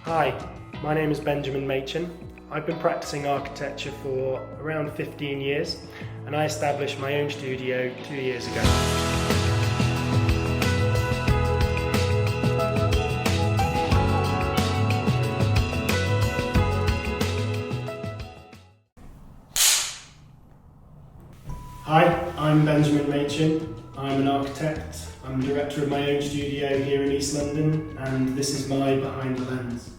Hi, my name is Benjamin Machin. I've been practicing architecture for around 15 years and I established my own studio 2 years ago. Hi, I'm Benjamin Machin. I'm an architect. I'm director of my own studio here in East London, and this is my Behind the Lens.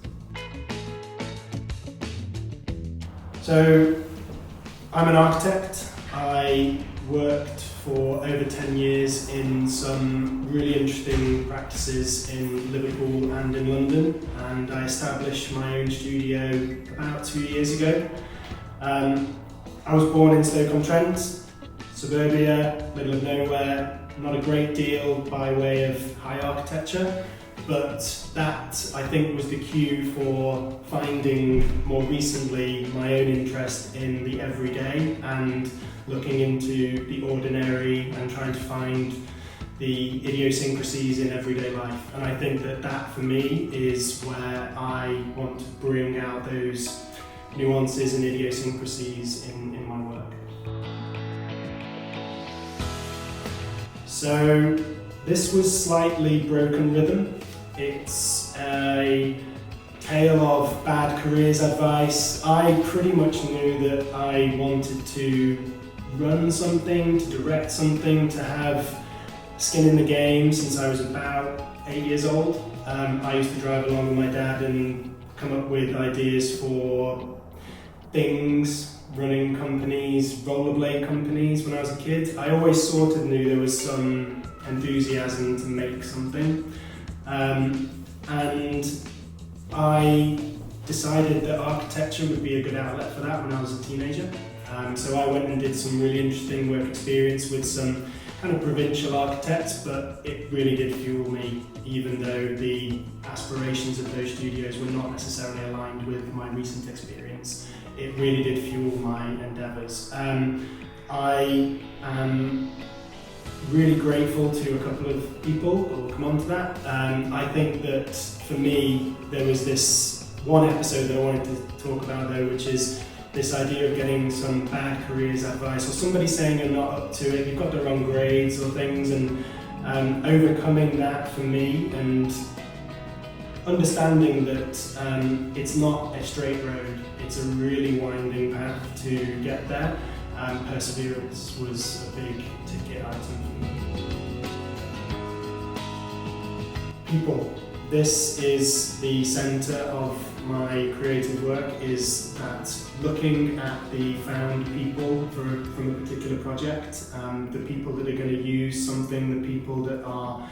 So, I'm an architect. I worked for over 10 years in some really interesting practices in Liverpool and in London, and I established my own studio about 2 years ago. I was born in Stoke-on-Trent, suburbia, middle of nowhere, not a great deal by way of high architecture, but that I think was the cue for finding more recently my own interest in the everyday and looking into the ordinary and trying to find the idiosyncrasies in everyday life. And I think that for me is where I want to bring out those nuances and idiosyncrasies in my work. So this was slightly broken rhythm. It's a tale of bad careers advice. I pretty much knew that I wanted to run something, to direct something, to have skin in the game since I was about 8 years old. I used to drive along with my dad and come up with ideas for things, running companies, rollerblade companies when I was a kid. I always sort of knew there was some enthusiasm to make something. And I decided that architecture would be a good outlet for that when I was a teenager. So I went and did some really interesting work experience with some kind of provincial architects, but it really did fuel me, even though the aspirations of those studios were not necessarily aligned with my recent experience. It really did fuel my endeavours. I am really grateful to a couple of people, we'll come on to that. I think that for me, there was this one episode that I wanted to talk about though, which is this idea of getting some bad careers advice, or somebody saying you're not up to it, you've got the wrong grades or things, and overcoming that for me and understanding that it's not a straight road, it's a really winding path to get there. Perseverance was a big ticket item for me. People. This is the centre of my creative work, is that looking at the found people from a particular project, the people that are going to use something, the people that are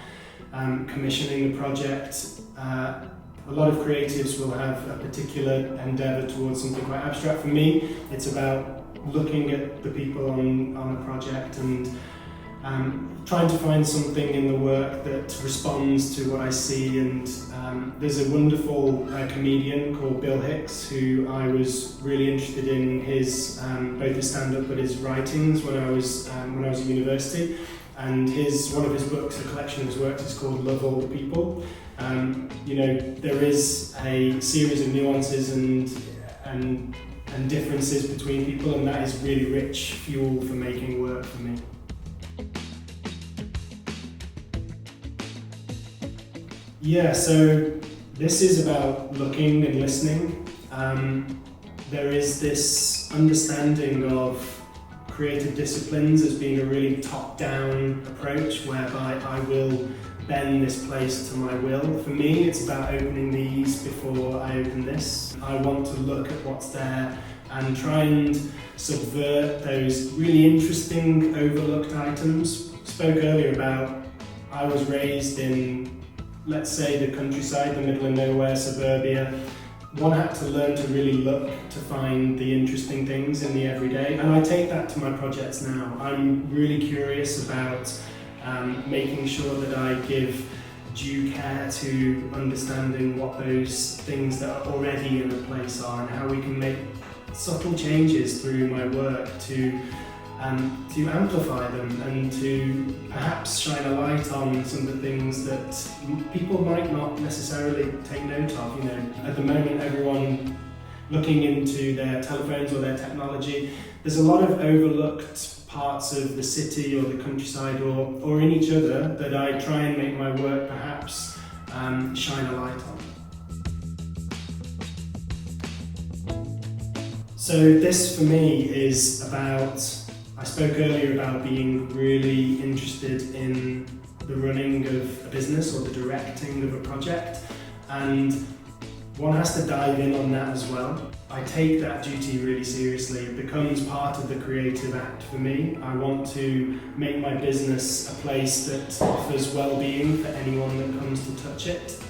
commissioning the project. A lot of creatives will have a particular endeavour towards something quite abstract. For me, it's about looking at the people on a project and trying to find something in the work that responds to what I see. And there's a wonderful comedian called Bill Hicks, who I was really interested in his both his stand-up but his writings when I was at university. And one of his books, a collection of his works, is called Love All the People. There is a series of nuances and differences between people, and that is really rich fuel for making work for me. Yeah, so this is about looking and listening. There is this understanding of creative disciplines as being a really top-down approach, whereby I will bend this place to my will. For me, it's about opening these before I open this. I want to look at what's there and try and subvert those really interesting overlooked items. Spoke earlier about I was raised in, let's say, the countryside, the middle of nowhere, suburbia. One had to learn to really look to find the interesting things in the everyday, and I take that to my projects now. I'm really curious about making sure that I give due care to understanding what those things that are already in a place are and how we can make subtle changes through my work to to amplify them and to perhaps shine a light on some of the things that people might not necessarily take note of. You know, at the moment, everyone looking into their telephones or their technology, there's a lot of overlooked parts of the city or the countryside or in each other that I try and make my work perhaps shine a light on. So this for me is about, I spoke earlier about being really interested in the running of a business or the directing of a project, and one has to dive in on that as well. I take that duty really seriously. It becomes part of the creative act for me. I want to make my business a place that offers well-being for anyone that comes to touch it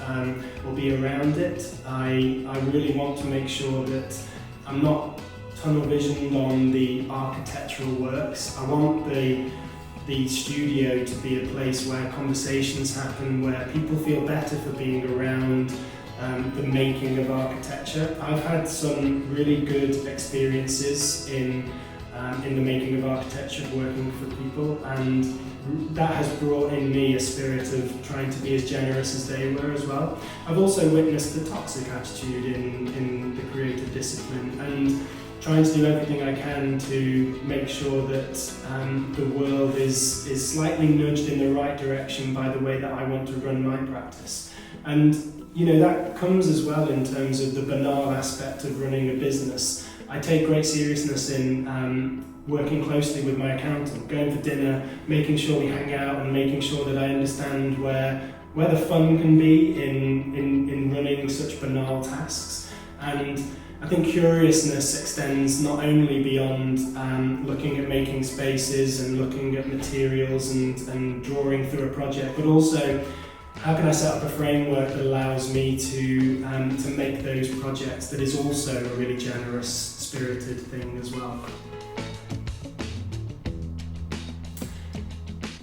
or be around it. I really want to make sure that I'm not tunnel visioned on the architectural works. I want the studio to be a place where conversations happen, where people feel better for being around the making of architecture. I've had some really good experiences in the making of architecture, working for people, and that has brought in me a spirit of trying to be as generous as they were as well. I've also witnessed the toxic attitude in the creative discipline, and trying to do everything I can to make sure that the world is slightly nudged in the right direction by the way that I want to run my practice. And you know, that comes as well in terms of the banal aspect of running a business. I take great seriousness in working closely with my accountant, going for dinner, making sure we hang out and making sure that I understand where the fun can be in running such banal tasks. And I think curiousness extends not only beyond looking at making spaces and looking at materials and drawing through a project, but also how can I set up a framework that allows me to make those projects that is also a really generous, spirited thing as well.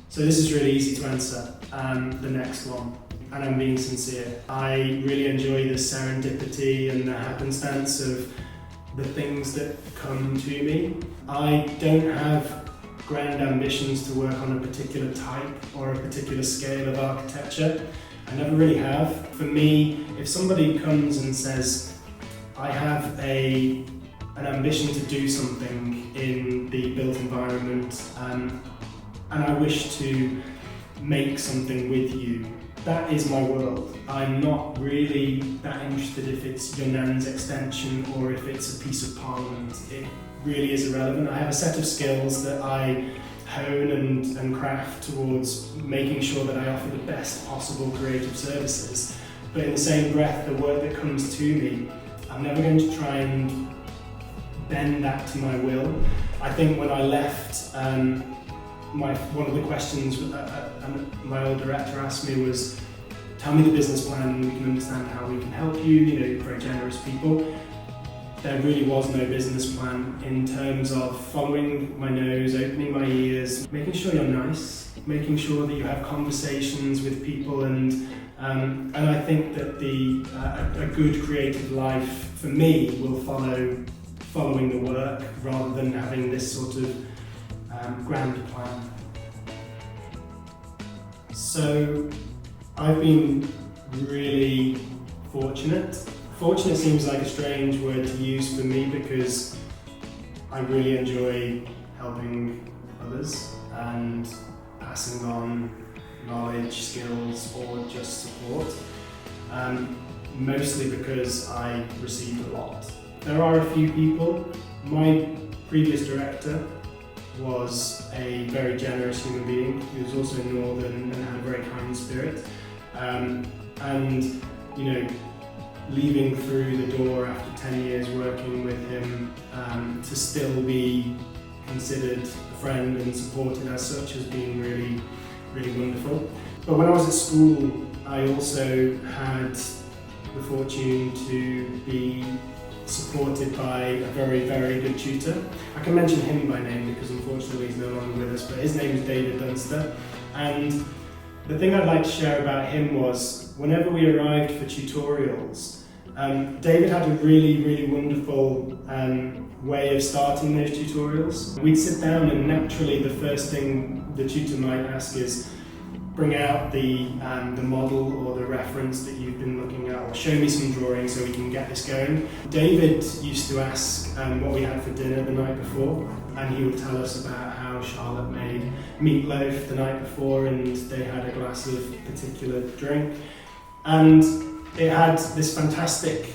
So this is really easy to answer, the next one, and I'm being sincere. I really enjoy the serendipity and the happenstance of the things that come to me. I don't have grand ambitions to work on a particular type or a particular scale of architecture. I never really have. For me, if somebody comes and says, I have an ambition to do something in the built environment and I wish to make something with you, that is my world. I'm not really that interested if it's your nan's extension or if it's a piece of parliament. It really is irrelevant. I have a set of skills that I hone and craft towards making sure that I offer the best possible creative services. But in the same breath, the work that comes to me, I'm never going to try and bend that to my will. I think when I left, one of the questions my old director asked me was, tell me the business plan and we can understand how we can help you, you know, very generous people. There really was no business plan in terms of following my nose, opening my ears, making sure you're nice, making sure that you have conversations with people, and I think that a good creative life for me will following the work rather than having this sort of grand plan. So I've been really fortunate. Fortunate seems like a strange word to use for me because I really enjoy helping others and passing on knowledge, skills, or just support. Mostly because I received a lot. There are a few people. My previous director was a very generous human being. He was also northern and had a very kind spirit. And you know, leaving through the door after 10 years working with him, to still be considered a friend and supported as such has been really, really wonderful. But when I was at school, I also had the fortune to be supported by a very, very good tutor. I can mention him by name because unfortunately he's no longer with us, but his name is David Dunster. And the thing I'd like to share about him was whenever we arrived for tutorials, David had a really wonderful way of starting those tutorials. We'd sit down and naturally the first thing the tutor might ask is, bring out the model or the reference that you've been looking at, or show me some drawings so we can get this going. David used to ask what we had for dinner the night before, and he would tell us about how Charlotte made meatloaf the night before and they had a glass of particular drink. And it had this fantastic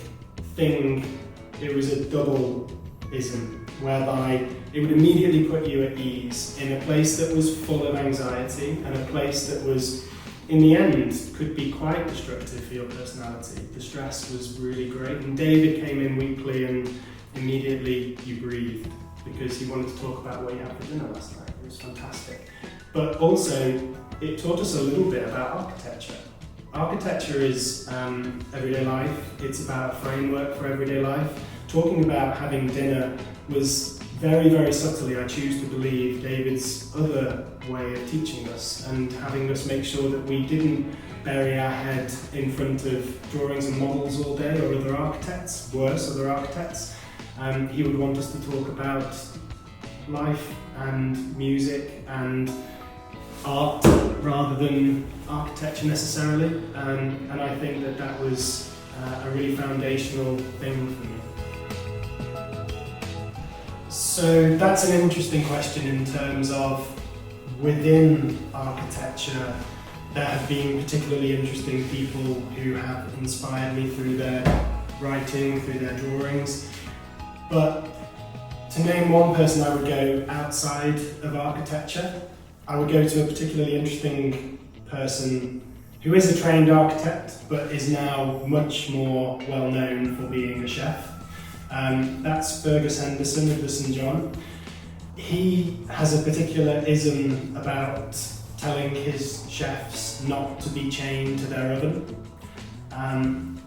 thing, it was a double-ism, whereby it would immediately put you at ease in a place that was full of anxiety and a place that was, in the end, could be quite destructive for your personality. The stress was really great, and David came in weekly and immediately you breathed because he wanted to talk about what you had for dinner last night. It was fantastic. But also, it taught us a little bit about architecture. Architecture is everyday life. It's about a framework for everyday life. Talking about having dinner was very subtly, I choose to believe, David's other way of teaching us and having us make sure that we didn't bury our head in front of drawings and models all day, or other architects, worse, other architects. He would want us to talk about life and music and art rather than architecture necessarily, and I think that that was a really foundational thing for me. So that's an interesting question in terms of within architecture there have been particularly interesting people who have inspired me through their writing, through their drawings. But to name one person, I would go outside of architecture. I would go to a particularly interesting person who is a trained architect but is now much more well known for being a chef. That's Fergus Henderson of the St John. He has a particular ism about telling his chefs not to be chained to their oven.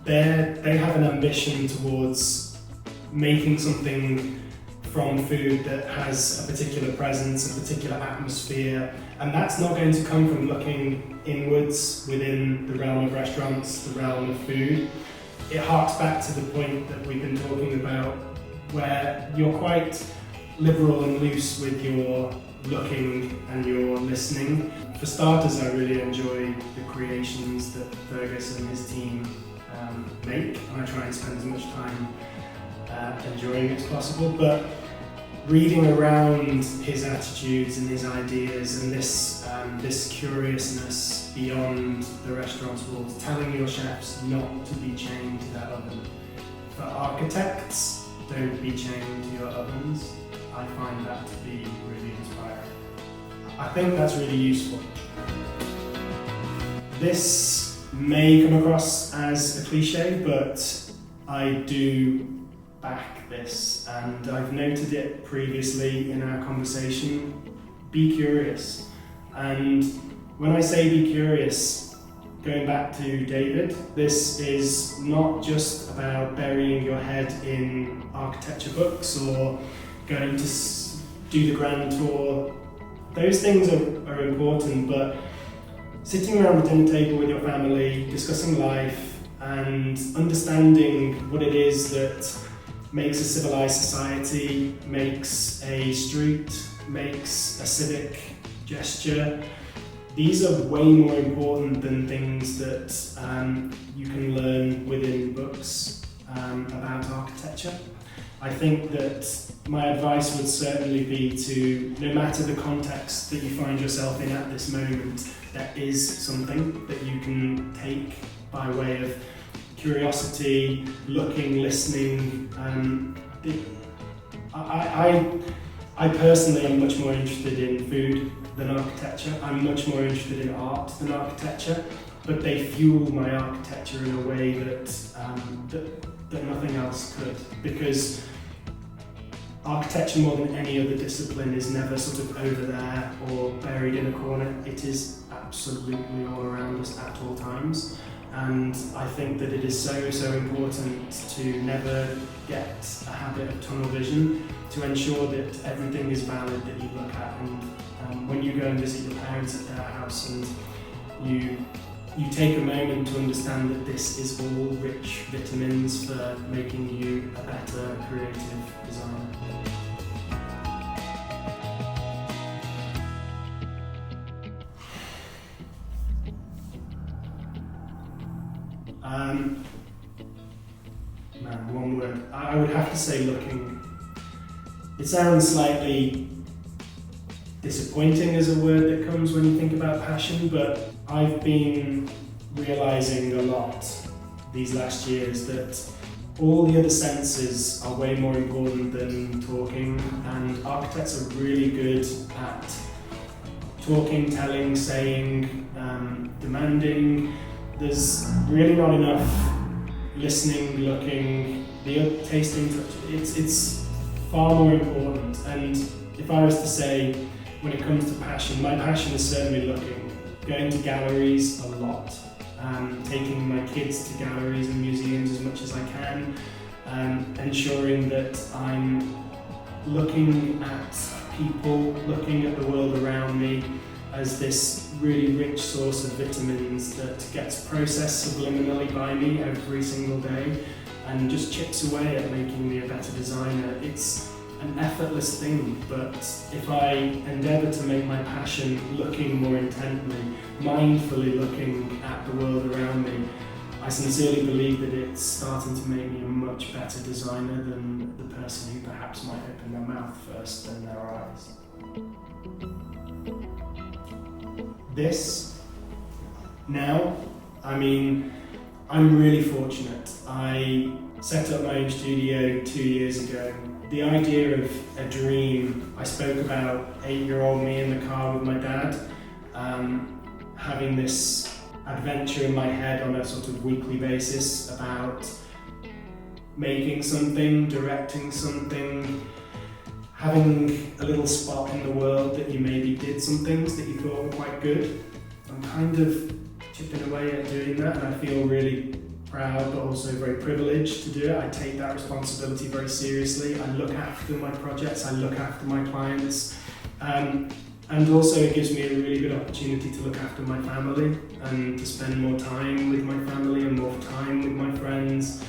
They have an ambition towards making something from food that has a particular presence, a particular atmosphere, and that's not going to come from looking inwards within the realm of restaurants, the realm of food. It harks back to the point that we've been talking about, where you're quite liberal and loose with your looking and your listening. For starters, I really enjoy the creations that Fergus and his team make, and I try and spend as much time enjoying it as possible. But reading around his attitudes and his ideas and this curiousness beyond the restaurant's walls, telling your chefs not to be chained to their oven. For architects, don't be chained to your ovens. I find that to be really inspiring. I think that's really useful. This may come across as a cliche, but I do back this, and I've noted it previously in our conversation. Be curious. And when I say be curious, going back to David, this is not just about burying your head in architecture books or going to do the grand tour. Those things are important, but sitting around the dinner table with your family, discussing life and understanding what it is that makes a civilized society, makes a street, makes a civic gesture. These are way more important than things that you can learn within books about architecture. I think that my advice would certainly be to, no matter the context that you find yourself in at this moment, there is something that you can take by way of curiosity, looking, listening. I personally am much more interested in food than architecture. I'm much more interested in art than architecture, but they fuel my architecture in a way that nothing else could, because architecture, more than any other discipline, is never sort of over there or buried in a corner. It is absolutely all around us at all times. And I think that it is so important to never get a habit of tunnel vision, to ensure that everything is valid that you look at. And when you go and visit your parents at their house and you you take a moment to understand that this is all rich vitamins for making you a better creative designer. Man, one word. I would have to say looking. It sounds slightly disappointing as a word that comes when you think about passion, but I've been realising a lot these last years that all the other senses are way more important than talking, and architects are really good at talking, telling, saying, demanding. There's really not enough listening, looking, tasting. It's far more important. And if I was to say, when it comes to passion, my passion is certainly looking, going to galleries a lot, taking my kids to galleries and museums as much as I can, ensuring that I'm looking at people, looking at the world around me as this really rich source of vitamins that gets processed subliminally by me every single day and just chips away at making me a better designer. It's an effortless thing, but if I endeavour to make my passion looking more intently, mindfully looking at the world around me, I sincerely believe that it's starting to make me a much better designer than the person who perhaps might open their mouth first and their eyes. This, now, I'm really fortunate. I set up my own studio 2 years ago. The idea of a dream, I spoke about 8-year-old me in the car with my dad, having this adventure in my head on a sort of weekly basis about making something, directing something, having a little spot in the world that you maybe did some things that you thought were quite good. I'm kind of chipping away at doing that, and I feel really proud but also very privileged to do it. I take that responsibility very seriously. I look after my projects, I look after my clients, and also it gives me a really good opportunity to look after my family and to spend more time with my family and more time with my friends.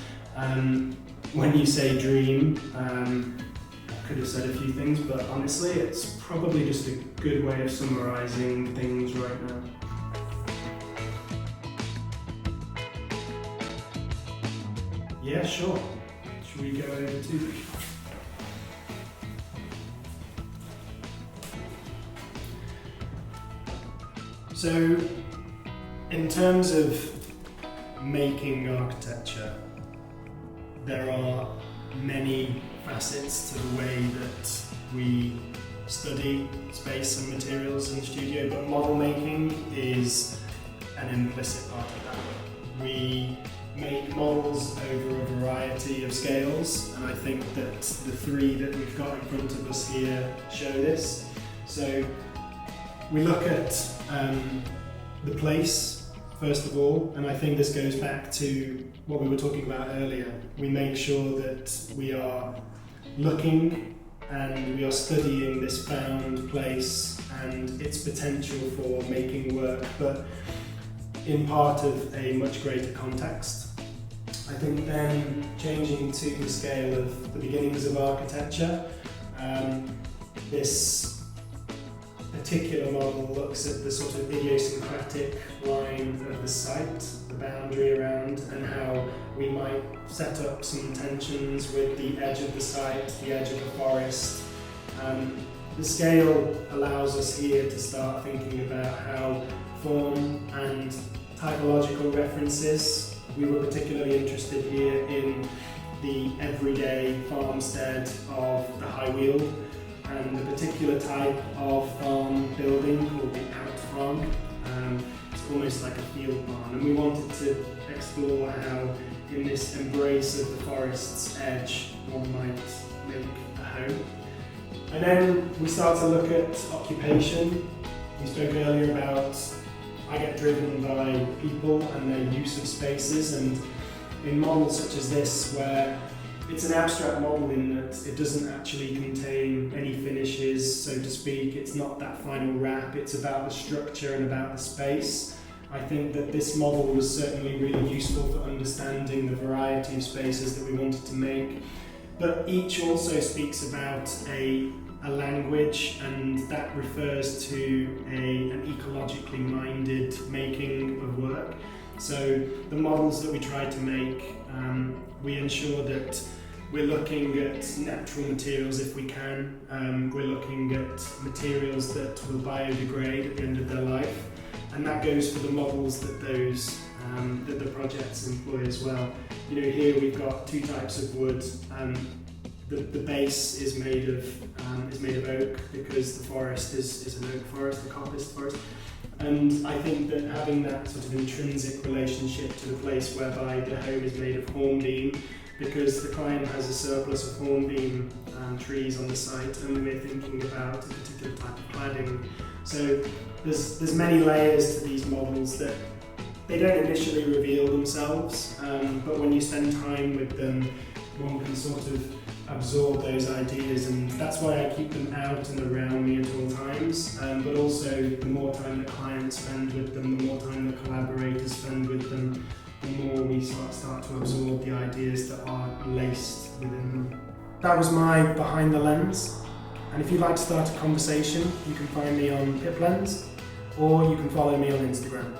When you say dream, I could have said a few things, but honestly it's probably just a good way of summarising things right now. Yeah, sure. Should we go over to them? So, in terms of making architecture, there are many facets to the way that we study space and materials in the studio, but model making is an implicit part of that. We make models over a variety of scales, and I think that the three that we've got in front of us here show this. So we look at the place first of all, and I think this goes back to what we were talking about earlier. We make sure that we are looking and we are studying this found place and its potential for making work, but in part of a much greater context. I think then changing to the scale of the beginnings of architecture, this particular model looks at the sort of idiosyncratic line of the site, the boundary around, and how we might set up some tensions with the edge of the site, the edge of the forest. The scale allows us here to start thinking about how form and typological references. We were particularly interested here in the everyday farmstead of the High Weald, and the particular type of farm building called the out farm. It's almost like a field barn, and we wanted to explore how in this embrace of the forest's edge one might make a home. And then we start to look at occupation. We spoke earlier about I get driven by people and their use of spaces, and in models such as this, where it's an abstract model in that it doesn't actually contain any finishes, so to speak. It's not that final wrap, it's about the structure and about the space. I think that this model was certainly really useful for understanding the variety of spaces that we wanted to make. But each also speaks about a language, and that refers to an ecologically minded making of work. So the models that we try to make, we ensure that we're looking at natural materials if we can. We're looking at materials that will biodegrade at the end of their life, and that goes for the models that that the projects employ as well. You know, here we've got two types of wood. The base is made of oak because the forest is an oak forest, a coppice forest. And I think that having that sort of intrinsic relationship to the place whereby the home is made of hornbeam, because the client has a surplus of hornbeam trees on the site, and we're thinking about a particular type of cladding. So there's many layers to these models that they don't initially reveal themselves, but when you spend time with them, one can sort of absorb those ideas, and that's why I keep them out and around me at all times. But also, the more time the clients spend with them, the more time the collaborators spend with them, the more we start to absorb the ideas that are laced within them. That was my behind the lens, and if you'd like to start a conversation, you can find me on PipLens, or you can follow me on Instagram.